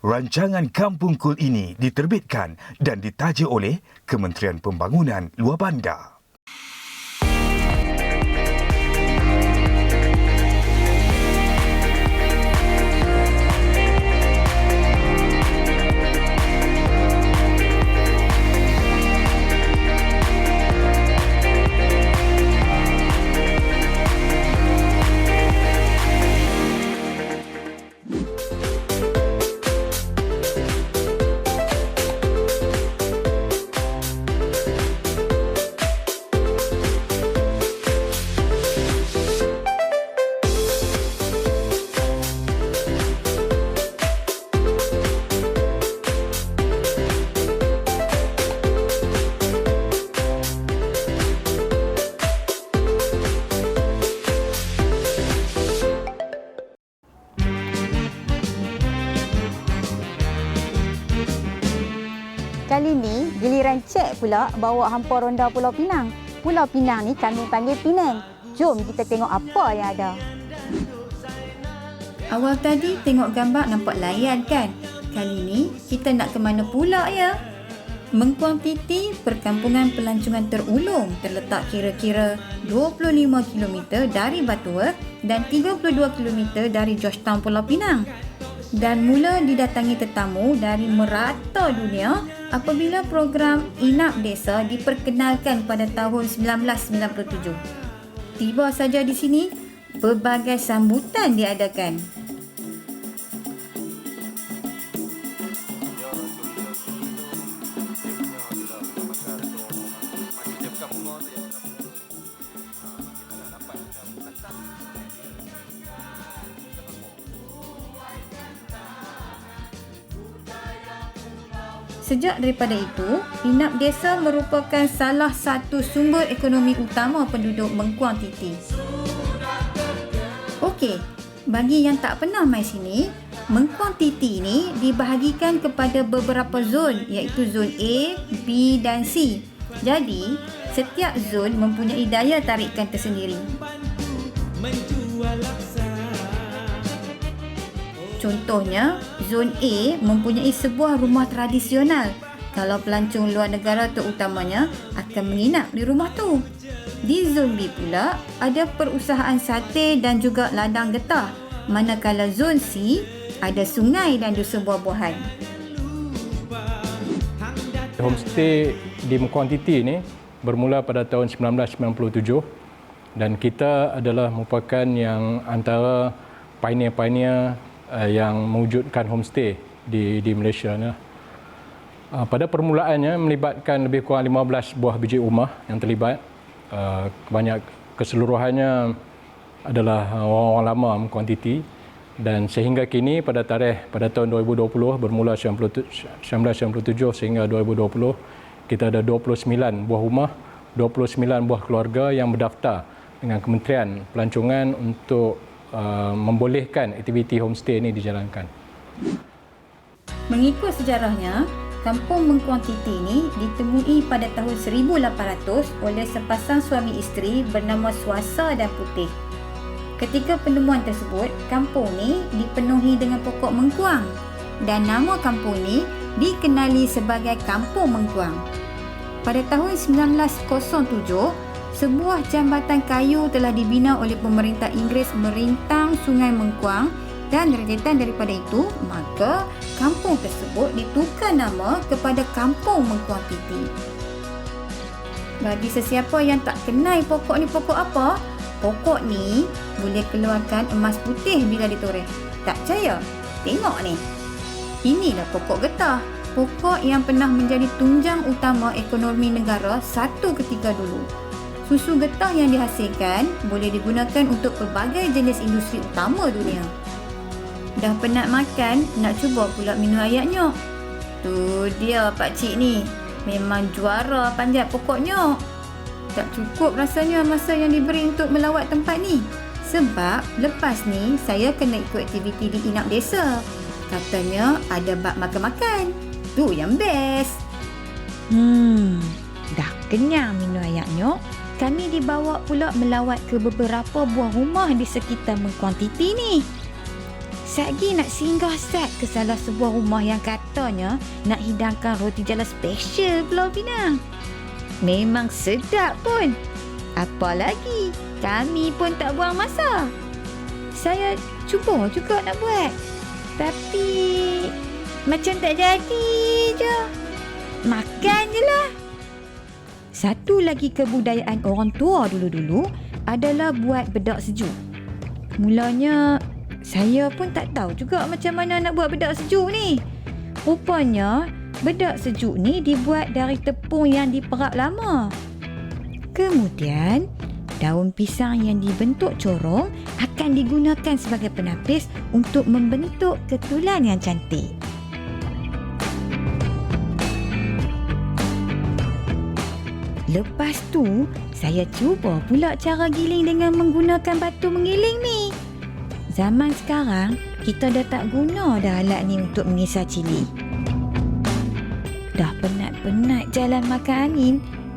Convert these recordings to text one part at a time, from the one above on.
Rancangan Kampung Kul ini diterbitkan dan ditaja oleh Kementerian Pembangunan Luar Bandar. Kali ni, giliran cek pula bawa hampa ronda Pulau Pinang. Pulau Pinang ni kami panggil Penang. Jom kita tengok apa yang ada. Awal tadi tengok gambar nampak layan kan? Kali ni kita nak ke mana pula ya? Mengkuang Titi, perkampungan pelancongan terulung, terletak kira-kira 25 km dari Batuah dan 32 km dari Georgetown Pulau Pinang. Dan mula didatangi tetamu dari merata dunia apabila program Inap Desa diperkenalkan pada tahun 1997. Tiba saja di sini, berbagai sambutan diadakan. Sejak daripada itu, Inap Desa merupakan salah satu sumber ekonomi utama penduduk Mengkuang Titi. Okey, bagi yang tak pernah mai sini, Mengkuang Titi ini dibahagikan kepada beberapa zon iaitu zon A, B dan C. Jadi, setiap zon mempunyai daya tarikan tersendiri. Contohnya, zon A mempunyai sebuah rumah tradisional. Kalau pelancong luar negara terutamanya akan menginap di rumah tu. Di zon B pula, ada perusahaan sate dan juga ladang getah. Manakala zon C, ada sungai dan dusun buah-buahan. Homestay di Mengkuang Titi ini bermula pada tahun 1997 dan kita adalah merupakan yang antara pioneer-pioneer yang mewujudkan homestay di Malaysia. Pada permulaannya melibatkan lebih kurang 15 buah biji rumah yang terlibat. Keseluruhannya adalah orang-orang lama Mengkuang Titi dan sehingga kini pada tahun 2020 bermula 1997 sehingga 2020 kita ada 29 buah rumah, 29 buah keluarga yang berdaftar dengan Kementerian Pelancongan untuk membolehkan aktiviti homestay ini dijalankan. Mengikut sejarahnya, Kampung Mengkuang Titi ini ditemui pada tahun 1800 oleh sepasang suami isteri bernama Swasa dan Putih. Ketika penemuan tersebut, kampung ini dipenuhi dengan pokok mengkuang dan nama kampung ini dikenali sebagai Kampung Mengkuang. Pada tahun 1907, sebuah jambatan kayu telah dibina oleh pemerintah Inggeris merintang Sungai Mengkuang dan derajatan daripada itu, maka kampung tersebut ditukar nama kepada Kampung Mengkuang Titi. Bagi sesiapa yang tak kenal pokok ni pokok apa, pokok ni boleh keluarkan emas putih bila ditoreh. Tak percaya? Tengok ni. Inilah pokok getah. Pokok yang pernah menjadi tunjang utama ekonomi negara satu ketika dulu. Susu getah yang dihasilkan boleh digunakan untuk pelbagai jenis industri utama dunia. Dah penat makan, nak cuba pula minum air nyok. Tu dia pakcik ni. Memang juara panjat pokok nyok. Tak cukup rasanya masa yang diberi untuk melawat tempat ni. Sebab lepas ni saya kena ikut aktiviti di Inap Desa. Katanya ada bab makan-makan. Tu yang best. Dah kenyang minum air nyok. Kami dibawa pula melawat ke beberapa buah rumah di sekitar Mengkuang Titi ni. Satgi nak singgah Sat ke salah sebuah rumah yang katanya nak hidangkan roti jala special Pulau Pinang. Memang sedap pun. Apalagi, kami pun tak buang masa. Saya cuba juga nak buat. Tapi, macam tak jadi je. Makan je lah. Satu lagi kebudayaan orang tua dulu-dulu adalah buat bedak sejuk. Mulanya, saya pun tak tahu juga macam mana nak buat bedak sejuk ni. Rupanya, bedak sejuk ni dibuat dari tepung yang diperak lama. Kemudian, daun pisang yang dibentuk corong akan digunakan sebagai penapis untuk membentuk ketulan yang cantik. Lepas tu, saya cuba pula cara giling dengan menggunakan batu menggiling ni. Zaman sekarang, kita dah tak guna dah alat ni untuk mengisar cili. Dah penat-penat jalan makan angin,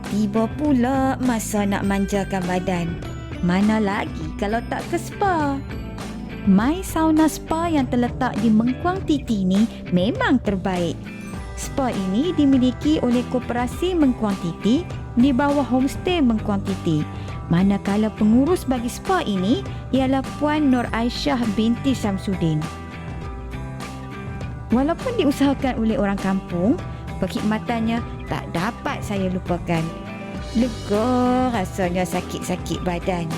tiba pula masa nak manjakan badan. Mana lagi kalau tak ke spa? My Sauna Spa yang terletak di Mengkuang Titi ni memang terbaik. Spa ini dimiliki oleh Koperasi Mengkuang Titi di bawah Homestay Mengkuang Titi. Manakala pengurus bagi spa ini ialah Puan Nur Aisyah binti Samsudin. Walaupun diusahakan oleh orang kampung, perkhidmatannya tak dapat saya lupakan. Lega rasanya sakit-sakit badan.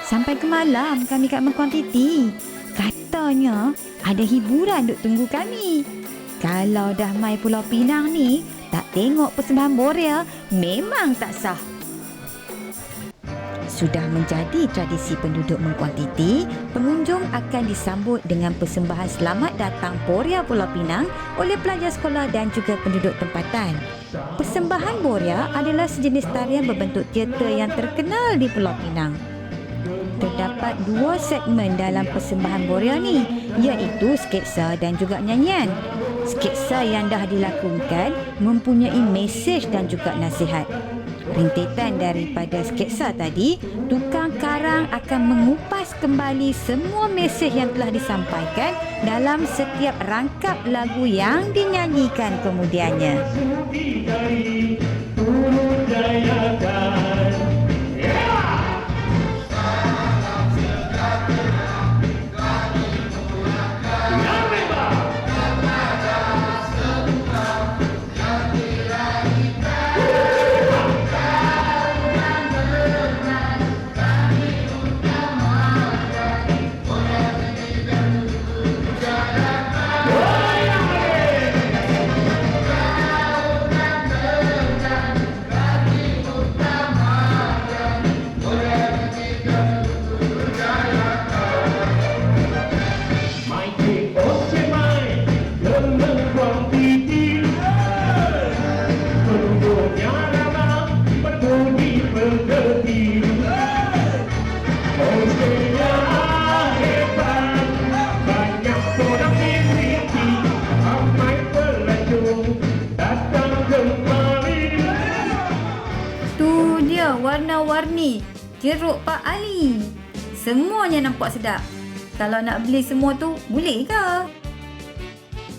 Sampai ke malam kami kat Mengkuang Titi. Katanya ada hiburan duk tunggu kami. Kalau dah mai Pulau Pinang ni, tak tengok persembahan Borea, memang tak sah. Sudah menjadi tradisi penduduk Mengkuang Titi, pengunjung akan disambut dengan persembahan selamat datang Borea Pulau Pinang oleh pelajar sekolah dan juga penduduk tempatan. Persembahan Borea adalah sejenis tarian berbentuk teater yang terkenal di Pulau Pinang. Terdapat 2 segmen dalam persembahan Borea ni, iaitu sketsa dan juga nyanyian. Sketsa yang dah dilakukan mempunyai mesej dan juga nasihat. Rintitan daripada sketsa tadi, tukang karang akan mengupas kembali semua mesej yang telah disampaikan dalam setiap rangkap lagu yang dinyanyikan kemudiannya. Warna-warni jeruk Pak Ali. Semuanya nampak sedap. Kalau nak beli semua tu, boleh ke?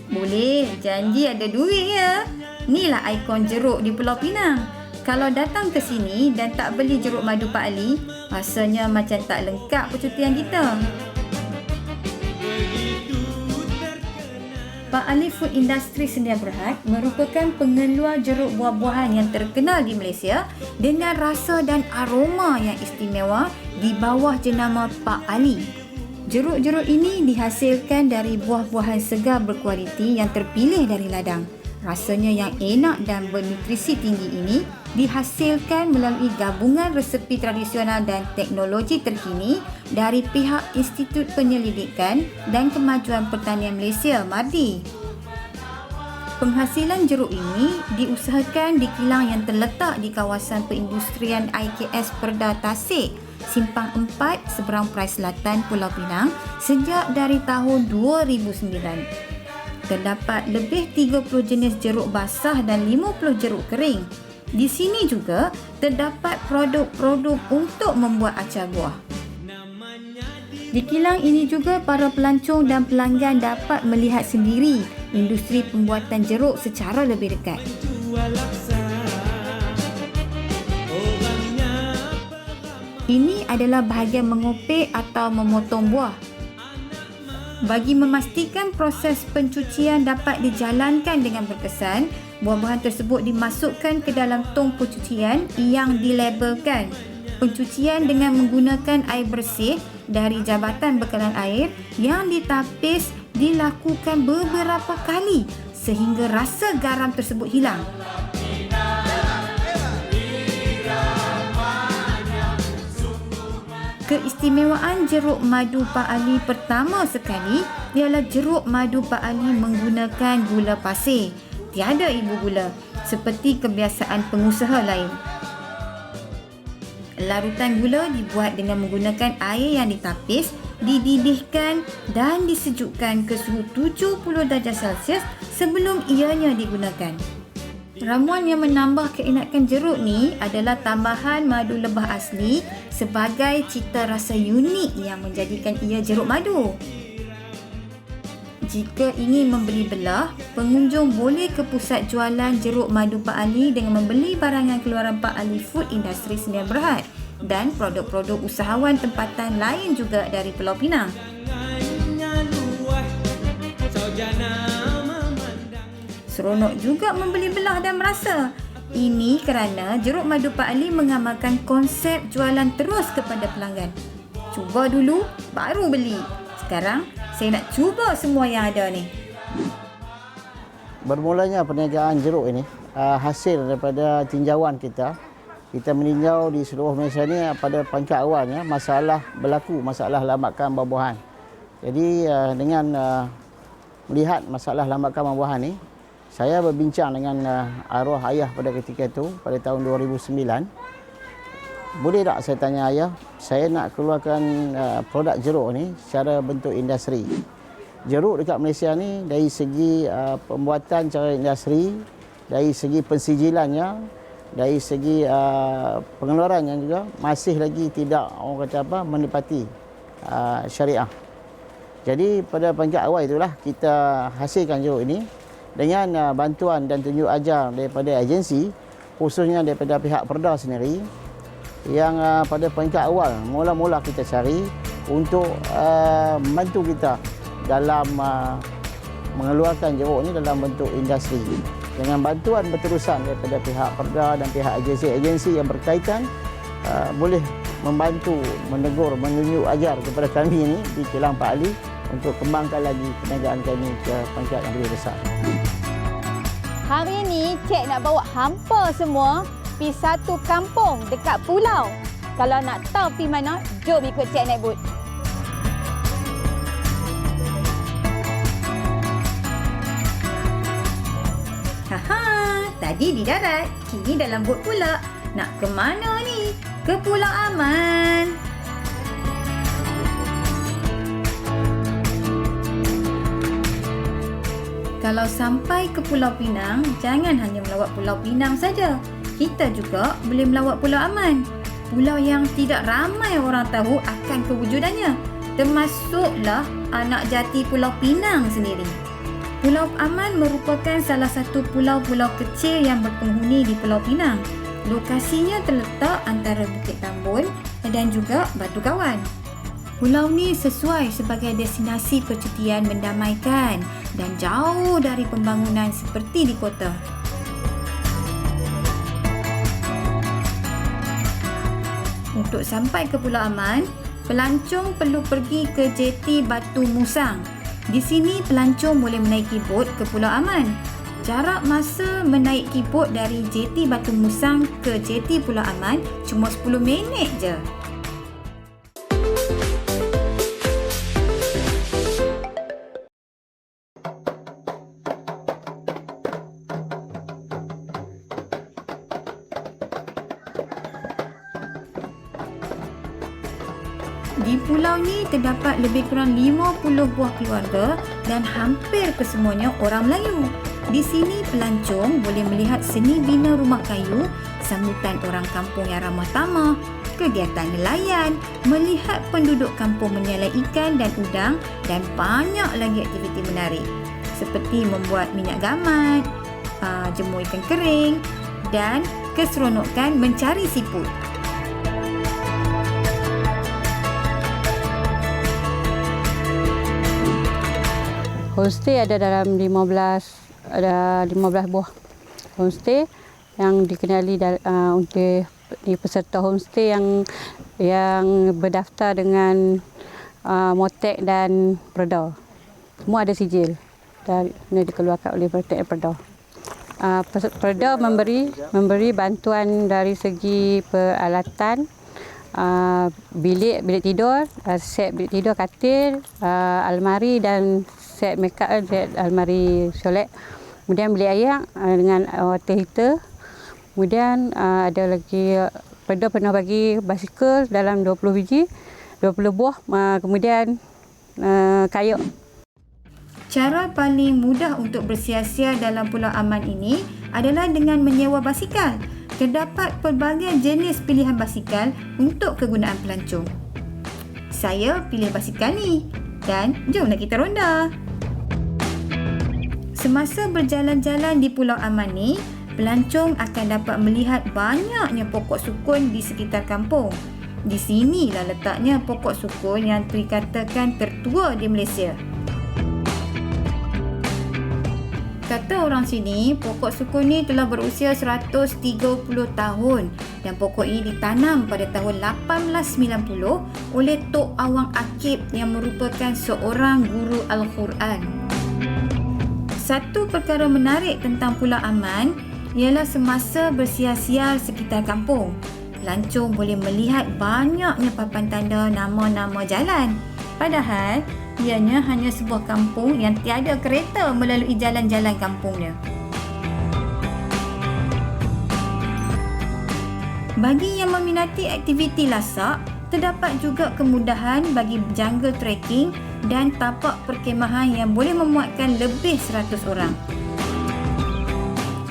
Boleh, janji ada duit ya. Inilah ikon jeruk di Pulau Pinang. Kalau datang ke sini dan tak beli jeruk madu Pak Ali, rasanya macam tak lengkap percutian kita. Pak Ali Food Industry Sdn Bhd merupakan pengeluar jeruk buah-buahan yang terkenal di Malaysia dengan rasa dan aroma yang istimewa di bawah jenama Pak Ali. Jeruk-jeruk ini dihasilkan dari buah-buahan segar berkualiti yang terpilih dari ladang. Rasanya yang enak dan bernutrisi tinggi ini dihasilkan melalui gabungan resepi tradisional dan teknologi terkini dari pihak Institut Penyelidikan dan Kemajuan Pertanian Malaysia (MARDI). Penghasilan jeruk ini diusahakan di kilang yang terletak di kawasan perindustrian IKS Perda Tasik, Simpang 4, seberang Perai Selatan, Pulau Pinang sejak dari tahun 2009. Terdapat lebih 30 jenis jeruk basah dan 50 jeruk kering. Di sini juga terdapat produk-produk untuk membuat acar buah. Di kilang ini juga para pelancong dan pelanggan dapat melihat sendiri industri pembuatan jeruk secara lebih dekat. Ini adalah bahagian mengopek atau memotong buah. Bagi memastikan proses pencucian dapat dijalankan dengan berkesan, buah-buahan tersebut dimasukkan ke dalam tong pencucian yang dilabelkan. Pencucian dengan menggunakan air bersih dari jabatan bekalan air yang ditapis dilakukan beberapa kali sehingga rasa garam tersebut hilang. Keistimewaan jeruk madu Pak Ali pertama sekali ialah jeruk madu Pak Ali menggunakan gula pasir. Tiada ibu gula seperti kebiasaan pengusaha lain. Larutan gula dibuat dengan menggunakan air yang ditapis, dididihkan dan disejukkan ke suhu 70 darjah Celsius sebelum ianya digunakan. Ramuan yang menambah keenakan jeruk ni adalah tambahan madu lebah asli sebagai cita rasa unik yang menjadikan ia jeruk madu. Jika ingin membeli belah, pengunjung boleh ke pusat jualan jeruk madu Pak Ali dengan membeli barangan keluaran Pak Ali Food Industry Sdn Bhd dan produk-produk usahawan tempatan lain juga dari Pulau Pinang. Seronok juga membeli belah dan merasa. Ini kerana jeruk madu Pak Ali mengamalkan konsep jualan terus kepada pelanggan. Cuba dulu, baru beli. Sekarang, saya nak cuba semua yang ada ni. Bermulanya perniagaan jeruk ini hasil daripada tinjauan kita. Kita meninjau di seluruh Malaysia ni pada pangkat awalnya masalah lambakan buah-buahan. Jadi dengan melihat masalah lambakan buah-buahan ni, saya berbincang dengan arwah ayah pada ketika itu, pada tahun 2009. Boleh tak saya tanya ayah, saya nak keluarkan produk jeruk ni secara bentuk industri. Jeruk dekat Malaysia ni dari segi pembuatan cara industri, dari segi pensijilannya, dari segi pengeluarannya juga masih lagi tidak menepati syariah. Jadi pada pangkat awal itulah kita hasilkan jeruk ini dengan bantuan dan tunjuk ajar daripada agensi, khususnya daripada pihak Perda sendiri, yang pada peringkat awal mula-mula kita cari untuk membantu kita dalam mengeluarkan jeruk ini dalam bentuk industri. Dengan bantuan berterusan daripada pihak Perda dan pihak agensi-agensi yang berkaitan, boleh membantu, menegur, menunjuk ajar kepada kami ini di kilang Pak Ali untuk kembangkan lagi perniagaan kami ke pangkat yang lebih besar. Hari ni Cik nak bawa hampa semua pergi satu kampung dekat pulau. Kalau nak tahu pergi mana, jom ikut Cik naik bot. Haha, tadi di darat, kini dalam bot pula. Nak ke mana ni? Ke Pulau Aman. Kalau sampai ke Pulau Pinang, jangan hanya melawat Pulau Pinang saja. Kita juga boleh melawat Pulau Aman. Pulau yang tidak ramai orang tahu akan kewujudannya. Termasuklah anak jati Pulau Pinang sendiri. Pulau Aman merupakan salah satu pulau-pulau kecil yang berpenghuni di Pulau Pinang. Lokasinya terletak antara Bukit Tambun dan juga Batu Kawan. Pulau ni sesuai sebagai destinasi percutian mendamaikan dan jauh dari pembangunan seperti di kota. Untuk sampai ke Pulau Aman, pelancong perlu pergi ke JT Batu Musang. Di sini pelancong boleh menaiki bot ke Pulau Aman. Jarak masa menaiki bot dari JT Batu Musang ke JT Pulau Aman cuma 10 minit je. Di pulau ni terdapat lebih kurang 50 buah keluarga dan hampir kesemuanya orang Melayu. Di sini pelancong boleh melihat seni bina rumah kayu, sambutan orang kampung yang ramah tamah, kegiatan nelayan, melihat penduduk kampung menyalai ikan dan udang dan banyak lagi aktiviti menarik seperti membuat minyak gamat, jemur ikan kering dan keseronokan mencari siput. Homestay ada dalam 15 buah homestay yang dikenali untuk peserta homestay yang berdaftar dengan Motek dan Perda. Semua ada sijil dan dikeluarkan oleh Motek dan Perda. Perda memberi bantuan dari segi peralatan, bilik tidur, set bilik tidur, katil, almari dan set make up, set almari solek. Kemudian bilik air dengan water heater. Kemudian ada lagi, Perda pernah bagi basikal dalam 20 buah. Kemudian kayu. Cara paling mudah untuk bersia-sia dalam Pulau Aman ini adalah dengan menyewa basikal. Terdapat pelbagai jenis pilihan basikal untuk kegunaan pelancong. Saya pilih basikal ni dan jomlah kita ronda. Semasa berjalan-jalan di Pulau Aman ni, pelancong akan dapat melihat banyaknya pokok sukun di sekitar kampung. Di sinilah letaknya pokok sukun yang dikatakan tertua di Malaysia. Kata orang sini, pokok sukun ni telah berusia 130 tahun dan pokok ini ditanam pada tahun 1890 oleh Tok Awang Akib yang merupakan seorang guru Al-Quran. Satu perkara menarik tentang Pulau Aman ialah semasa bersiar-siar sekitar kampung, pelancong boleh melihat banyaknya papan tanda nama-nama jalan. Padahal, ianya hanya sebuah kampung yang tiada kereta melalui jalan-jalan kampungnya. Bagi yang meminati aktiviti lasak, terdapat juga kemudahan bagi jungle trekking dan tapak perkemahan yang boleh memuatkan lebih 100 orang.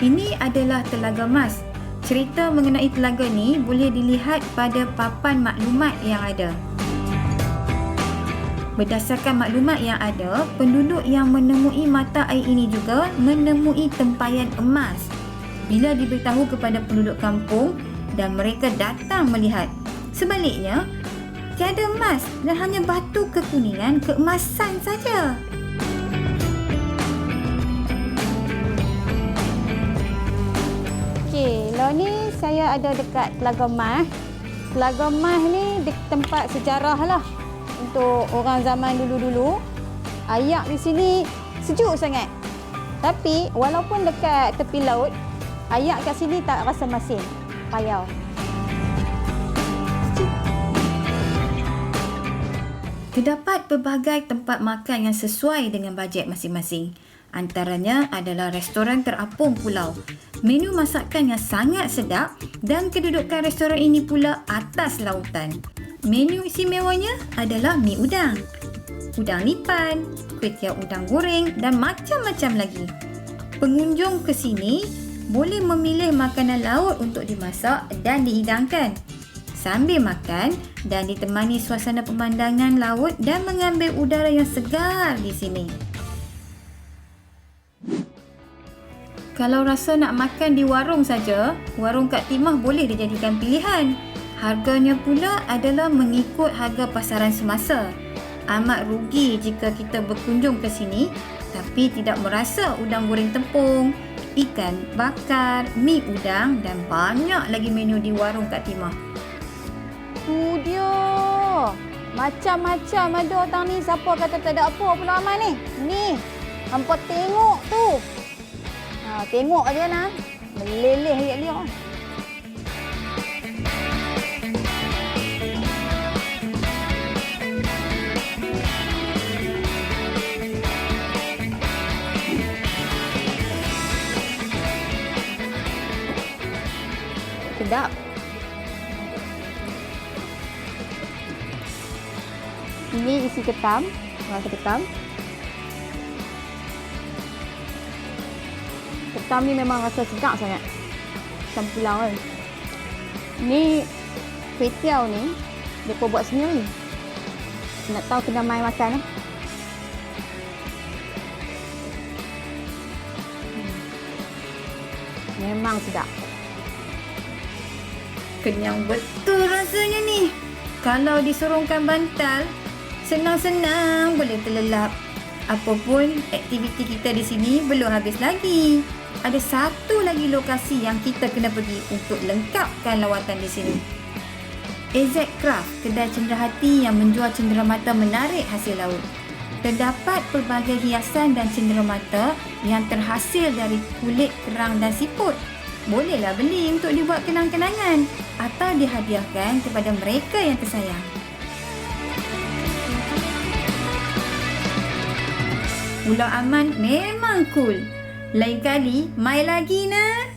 Ini adalah Telaga Mas. Cerita mengenai telaga ni boleh dilihat pada papan maklumat yang ada. Berdasarkan maklumat yang ada, penduduk yang menemui mata air ini juga menemui tempayan emas. Bila diberitahu kepada penduduk kampung dan mereka datang melihat. Sebaliknya, tiada emas dan hanya batu kekuningan keemasan saja. Okey, lo ni saya ada dekat Telaga Mas. Telaga Mas ni di tempat sejarah lah untuk orang zaman dulu-dulu. Ayak di sini sejuk sangat. Tapi walaupun dekat tepi laut, ayak kat sini tak rasa masin. Payau. Terdapat pelbagai tempat makan yang sesuai dengan bajet masing-masing. Antaranya adalah restoran terapung pulau. Menu masakan yang sangat sedap dan kedudukan restoran ini pula atas lautan. Menu istimewanya adalah mi udang, udang lipan, kuih udang goreng dan macam-macam lagi. Pengunjung ke sini boleh memilih makanan laut untuk dimasak dan dihidangkan. Sambil makan dan ditemani suasana pemandangan laut dan mengambil udara yang segar di sini. Kalau rasa nak makan di warung saja, warung Kak Timah boleh dijadikan pilihan. Harganya pula adalah mengikut harga pasaran semasa. Amat rugi jika kita berkunjung ke sini tapi tidak merasa udang goreng tepung, ikan bakar, mi udang dan banyak lagi menu di warung Kak Timah. Tu dia. Macam-macam ada orang ni. Siapa kata tak ada apa Pulau Aman ni? Ni. Hampa tengok tu. Tengok aja nah. Meleleh dia. Sedap. Ini isi ketam, rasa ketam. hitam ni memang rasa sedap sangat. Hitam pulau kan. Ni kuih tiaw ni mereka buat sendiri. Nak tahu kena mai makan lah. Memang sedap. Kenyang betul rasanya ni. Kalau disorongkan bantal, senang-senang boleh terlelap. Apapun aktiviti kita di sini belum habis lagi. Ada satu lagi lokasi yang kita kena pergi untuk lengkapkan lawatan di sini. AZ Craft, kedai cenderahati yang menjual cenderamata menarik hasil laut. Terdapat pelbagai hiasan dan cenderamata yang terhasil dari kulit kerang dan siput. Bolehlah beli untuk dibuat kenang-kenangan atau dihadiahkan kepada mereka yang tersayang. Pulau Aman memang cool. Lain kali, mai lagi nah.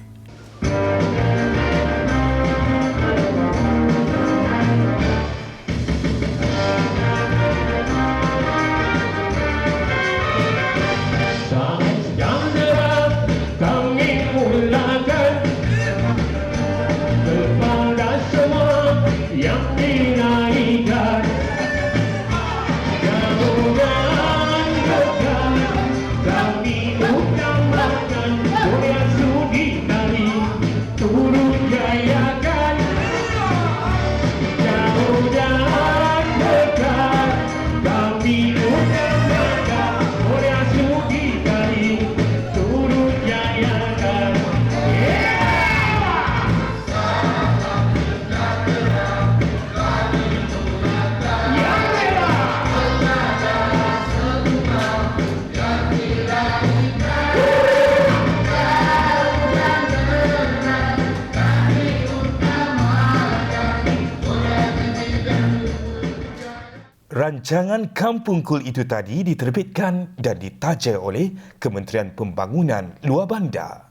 Rancangan Kampung Cool itu tadi diterbitkan dan ditaja oleh Kementerian Pembangunan Luar Bandar.